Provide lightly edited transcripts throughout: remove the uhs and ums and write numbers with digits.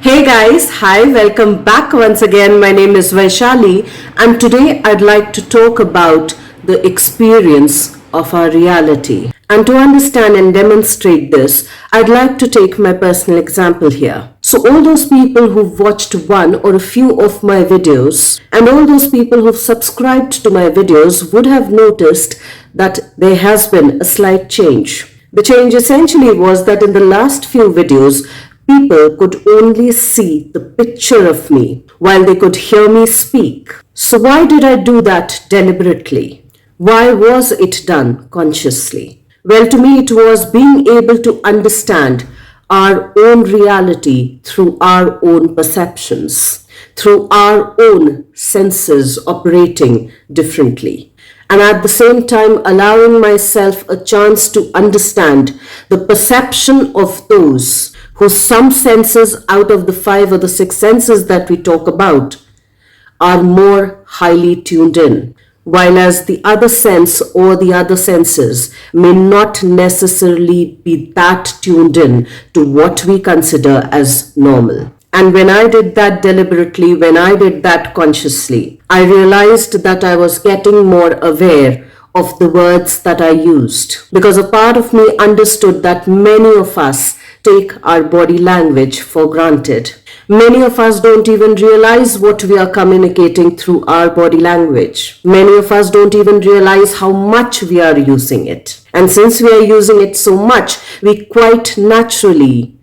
Hey guys, hi, welcome back once again. My name is Vaishali, and today I'd like to talk about the experience of our reality. And to understand and demonstrate this, I'd like to take my personal example here. So, all those people who've watched one or a few of my videos, and all those people who've subscribed to my videos would have noticed that there has been a slight change. The change essentially was that in the last few videos, people could only see the picture of me while they could hear me speak. So why did I do that deliberately? Why was it done consciously? Well, to me, it was being able to understand our own reality through our own perceptions, through our own senses operating differently, and at the same time allowing myself a chance to understand the perception of those whose some senses out of the 5 or the 6 senses that we talk about are more highly tuned in, while as the other sense or the other senses may not necessarily be that tuned in to what we consider as normal. And when I did that deliberately, when I did that consciously, I realized that I was getting more aware of the words that I used, because a part of me understood that many of us take our body language for granted. Many of us don't even realize what we are communicating through our body language. Many of us don't even realize how much we are using it. And since we are using it so much, we quite naturally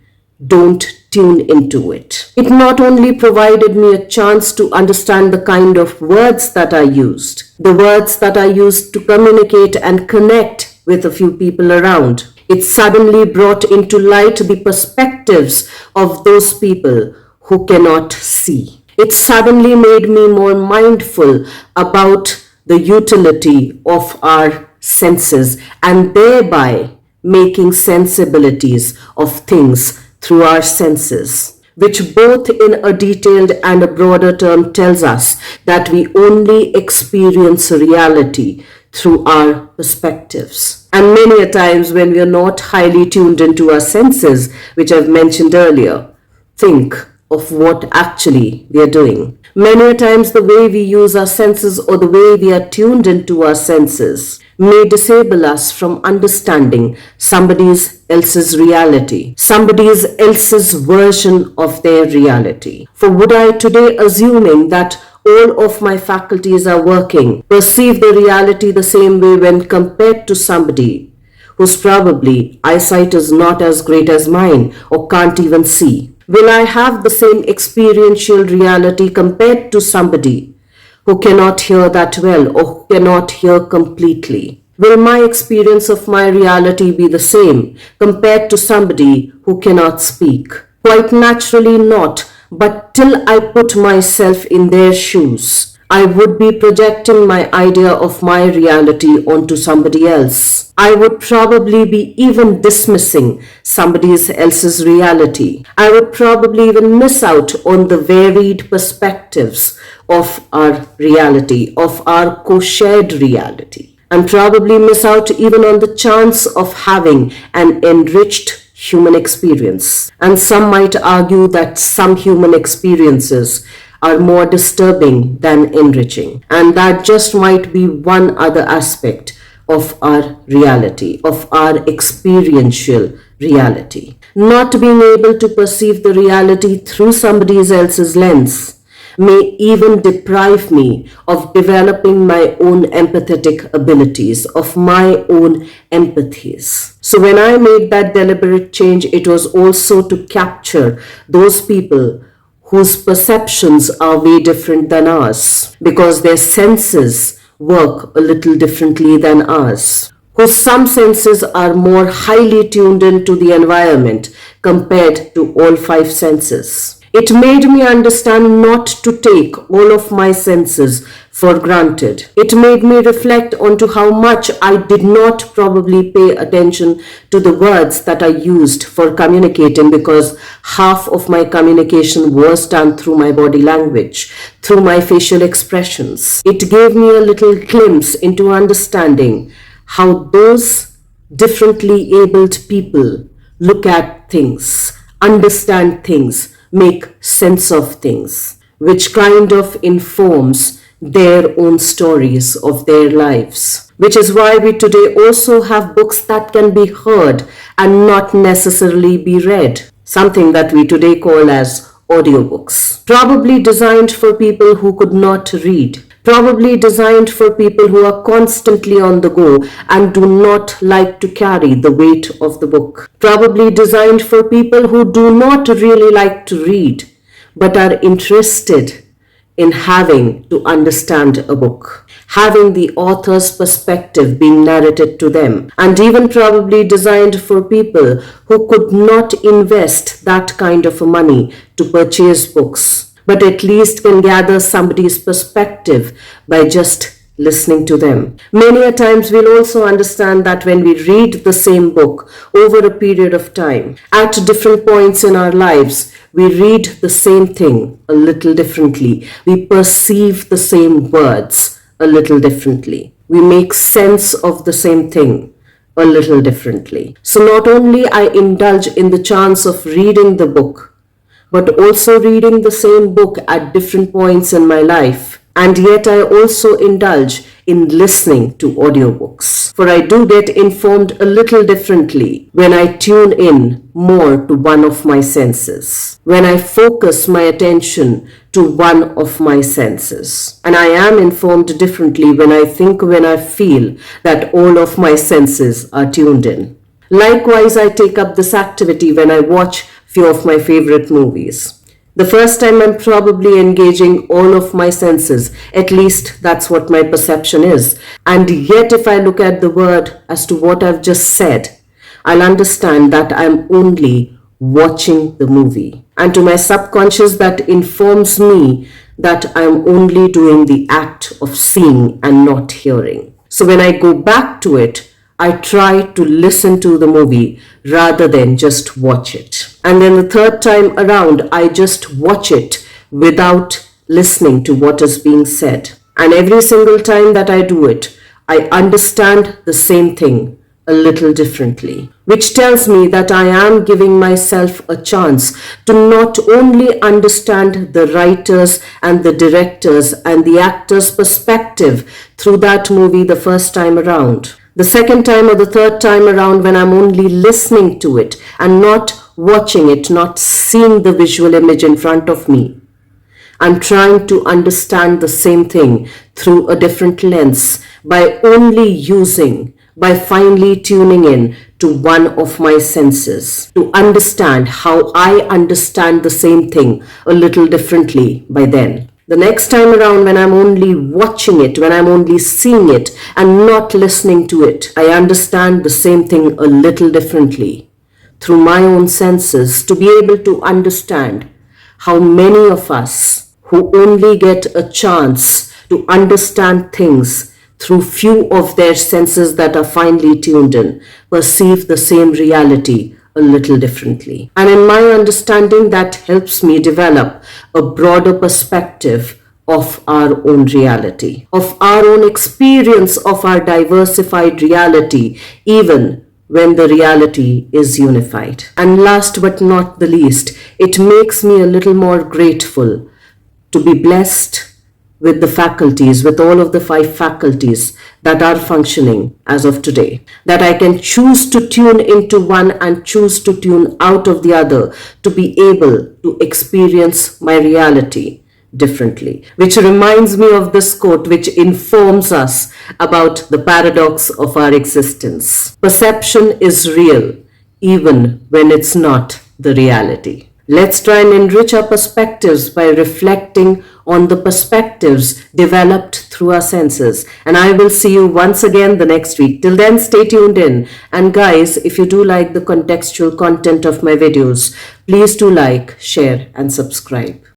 don't tune into it. It not only provided me a chance to understand the kind of words that I used, the words that I used to communicate and connect with a few people around. It suddenly brought into light the perspectives of those people who cannot see. It suddenly made me more mindful about the utility of our senses and thereby making sensibilities of things through our senses, which both in a detailed and a broader term tells us that we only experience reality through our perspectives. And many a times when we are not highly tuned into our senses, which I've mentioned earlier, think of what actually we are doing. Many a times the way we use our senses or the way we are tuned into our senses may disable us from understanding somebody else's reality, somebody else's version of their reality. For would I today, assuming that all of my faculties are working, perceive the reality the same way when compared to somebody whose probably eyesight is not as great as mine or can't even see? Will I have the same experiential reality compared to somebody who cannot hear that well or who cannot hear completely? Will my experience of my reality be the same compared to somebody who cannot speak? Quite naturally not, but till I put myself in their shoes, I would be projecting my idea of my reality onto somebody else. I would probably be even dismissing somebody else's reality. I would probably even miss out on the varied perspectives of our reality, of our co-shared reality, and probably miss out even on the chance of having an enriched human experience. And some might argue that some human experiences are more disturbing than enriching. And that just might be one other aspect of our reality, of our experiential reality. Not being able to perceive the reality through somebody else's lens may even deprive me of developing my own empathetic abilities, of my own empathies. So when I made that deliberate change, it was also to capture those people whose perceptions are way different than ours, because their senses work a little differently than ours, whose some senses are more highly tuned into the environment compared to all 5 senses. It made me understand not to take all of my senses for granted. It made me reflect onto how much I did not probably pay attention to the words that I used for communicating, because half of my communication was done through my body language, through my facial expressions. It gave me a little glimpse into understanding how those differently abled people look at things, understand things make sense of things, which kind of informs their own stories of their lives. Which is why we today also have books that can be heard and not necessarily be read, something that we today call as audiobooks. Probably designed for people who could not read. Probably designed for people who are constantly on the go and do not like to carry the weight of the book. Probably designed for people who do not really like to read but are interested in having to understand a book, having the author's perspective being narrated to them, and even probably designed for people who could not invest that kind of money to purchase books, but at least can gather somebody's perspective by just listening to them. Many a times we'll also understand that when we read the same book over a period of time, at different points in our lives, we read the same thing a little differently. We perceive the same words a little differently. We make sense of the same thing a little differently. So not only I indulge in the chance of reading the book, but also reading the same book at different points in my life. And yet I also indulge in listening to audiobooks. For I do get informed a little differently when I tune in more to one of my senses, when I focus my attention to one of my senses. And I am informed differently when I think, when I feel that all of my senses are tuned in. Likewise, I take up this activity when I watch few of my favorite movies. The first time I'm probably engaging all of my senses, at least that's what my perception is. And yet if I look at the word as to what I've just said, I'll understand that I'm only watching the movie. And to my subconscious, that informs me that I'm only doing the act of seeing and not hearing. So when I go back to it, I try to listen to the movie rather than just watch it. And then the third time around, I just watch it without listening to what is being said. And every single time that I do it, I understand the same thing a little differently, which tells me that I am giving myself a chance to not only understand the writers and the directors and the actors' perspective through that movie the first time around. The second time or the third time around, when I'm only listening to it and not watching it, not seeing the visual image in front of me, I'm trying to understand the same thing through a different lens by finally tuning in to one of my senses, to understand how I understand the same thing a little differently by then. The next time around, when I'm only watching it, when I'm only seeing it and not listening to it, I understand the same thing a little differently through my own senses, to be able to understand how many of us who only get a chance to understand things through few of their senses that are finely tuned in, perceive the same reality a little differently. And in my understanding, that helps me develop a broader perspective of our own reality, of our own experience of our diversified reality, even when the reality is unified. And last but not the least, it makes me a little more grateful to be blessed with the faculties, with all of the 5 faculties that are functioning as of today, that I can choose to tune into one and choose to tune out of the other to be able to experience my reality differently. Which reminds me of this quote which informs us about the paradox of our existence. Perception is real even when it's not the reality. Let's try and enrich our perspectives by reflecting on the perspectives developed through our senses. And I will see you once again the next week. Till then, stay tuned in. And guys, if you do like the contextual content of my videos, please do like, share, and subscribe.